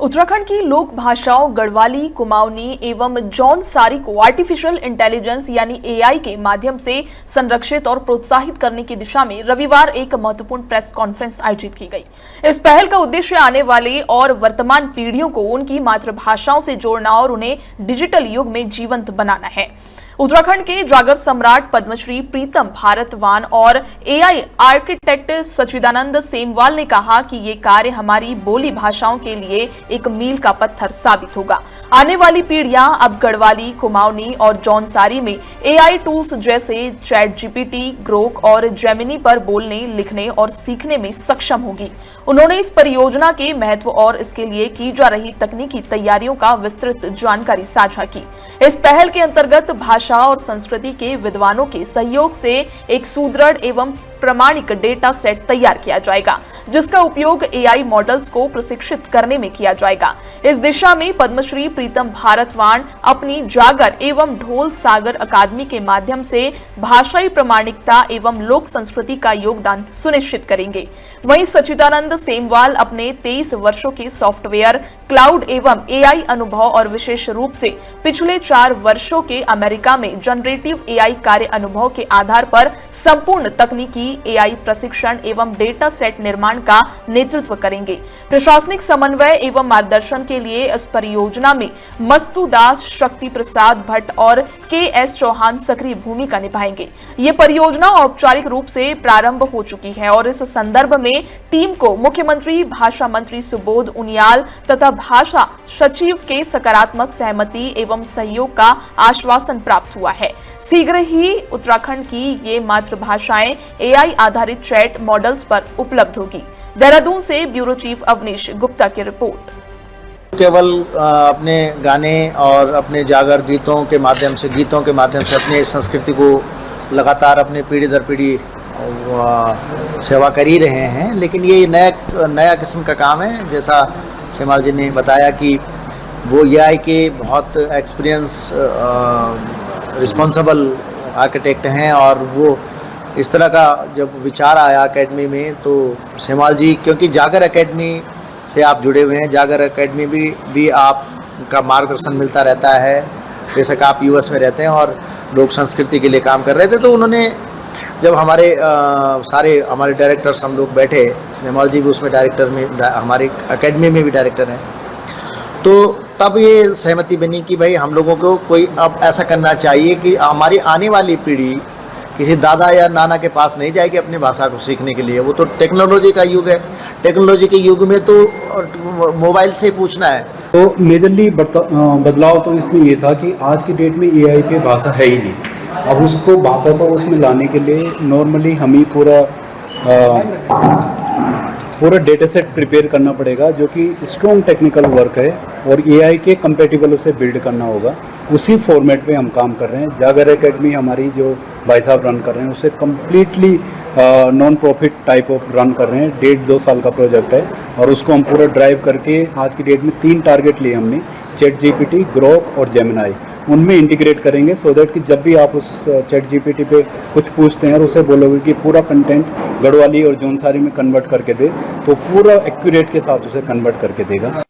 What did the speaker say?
उत्तराखंड की लोक भाषाओं गढ़वाली, कुमाऊनी एवं जौनसारी को आर्टिफिशियल इंटेलिजेंस यानी एआई के माध्यम से संरक्षित और प्रोत्साहित करने की दिशा में रविवार एक महत्वपूर्ण प्रेस कॉन्फ्रेंस आयोजित की गई। इस पहल का उद्देश्य आने वाले और वर्तमान पीढ़ियों को उनकी मातृभाषाओं से जोड़ना और उन्हें डिजिटल युग में जीवंत बनाना है। उत्तराखंड के जागर सम्राट पद्मश्री प्रीतम भारतवान और एआई आर्किटेक्ट सच्चिदानंद सेमवाल ने कहा कि ये कार्य हमारी बोली भाषाओं के लिए एक मील का पत्थर साबित होगा। आने वाली पीढ़ियां अब गढ़वाली, कुमाऊनी और जौनसारी में एआई टूल्स जैसे चैट जीपीटी, ग्रोक और जेमिनी पर बोलने, लिखने और सीखने में सक्षम होगी। उन्होंने इस परियोजना के महत्व और इसके लिए की जा रही तकनीकी तैयारियों का विस्तृत जानकारी साझा की। इस पहल के अंतर्गत भाषा और संस्कृति के विद्वानों के सहयोग से एक सुदृढ़ एवं प्रमाणिक डेटा सेट तैयार किया जाएगा, जिसका उपयोग एआई मॉडल्स को प्रशिक्षित करने में किया जाएगा। इस दिशा में पद्मश्री प्रीतम भारतवान अपनी जागर एवं ढोल सागर अकादमी के माध्यम से भाषाई प्रमाणिकता एवं लोक संस्कृति का योगदान सुनिश्चित करेंगे। वहीं सच्चिदानंद सेमवाल अपने 23 वर्षों के सॉफ्टवेयर, क्लाउड एवं एआई अनुभव और विशेष रूप से पिछले 4 वर्षों के अमेरिका में जनरेटिव एआई कार्य अनुभव के आधार पर संपूर्ण तकनीकी एआई प्रशिक्षण एवं डेटा सेट निर्माण का नेतृत्व करेंगे। प्रशासनिक समन्वय एवं मार्गदर्शन के लिए इस परियोजना में मस्तु दास, शक्ति प्रसाद भट्ट और के.एस. चौहान सक्रिय भूमिका निभाएंगे। ये परियोजना औपचारिक रूप से प्रारंभ हो चुकी है और इस संदर्भ में टीम को मुख्यमंत्री, भाषा मंत्री सुबोध उनियाल तथा भाषा सचिव के सकारात्मक सहमति एवं सहयोग का आश्वासन प्राप्त हुआ है। शीघ्र ही उत्तराखंड की ये मातृभाषाएं एआई आधारित चैट मॉडल्स पर उपलब्ध होगी। देहरादून से ब्यूरो चीफ अवनीश गुप्ता की रिपोर्ट। केवल अपने गाने और अपने जागर गीतों के माध्यम से अपने संस्कृति को लगातार अपने पीढ़ी दर पीढ़ी सेवा कर ही रहे हैं, लेकिन ये नया किस्म का काम है। जैसा सेमवाल जी ने बताया कि वो एआई के बहुत एक्सपीरियंस रिस्पॉन्सिबल आर्किटेक्ट हैं और वो इस तरह का जब विचार आया एकेडमी में, तो सेमवाल जी, क्योंकि जागर एकेडमी से आप जुड़े हुए हैं, जागर एकेडमी भी आपका मार्गदर्शन मिलता रहता है। बेशक आप यूएस में रहते हैं और लोक संस्कृति के लिए काम कर रहे थे, तो उन्होंने जब हमारे डायरेक्टर्स हम लोग बैठे, सेमवाल जी भी उसमें डायरेक्टर में, हमारी एकेडमी में भी डायरेक्टर हैं, तो तब ये सहमति बनी कि भाई हम लोगों को कोई अब ऐसा करना चाहिए कि हमारी आने वाली पीढ़ी किसी दादा या नाना के पास नहीं जाएगी अपनी भाषा को सीखने के लिए। वो तो टेक्नोलॉजी का युग है, टेक्नोलॉजी के युग में तो मोबाइल से पूछना है। तो मेजरली बदलाव तो इसमें ये था कि आज की डेट में एआई पे भाषा है ही नहीं। अब उसको भाषा को उसमें लाने के लिए नॉर्मली हम ही पूरा डेटा सेट प्रिपेयर करना पड़ेगा, जो कि स्ट्रॉन्ग टेक्निकल वर्क है और एआई के कंपेटिबल उसे बिल्ड करना होगा। उसी फॉर्मेट पे हम काम कर रहे हैं। जागर एकेडमी हमारी जो भाई साहब रन कर रहे हैं, उसे completely non profit type of run कर रहे हैं। 1.5-2 साल का प्रोजेक्ट है और उसको हम पूरा ड्राइव करके आज की डेट में 3 टारगेट लिए हमने, चैट जीपीटी, ग्रोक और जेमिनी। उनमें इंटीग्रेट करेंगे सो दैट कि जब भी आप उस चैट जीपीटी पे कुछ पूछते हैं और उसे बोलोगे कि पूरा कंटेंट गढ़वाली और जौनसारी में कन्वर्ट करके दे, तो पूरा एक्यूरेट के साथ उसे कन्वर्ट करके देगा।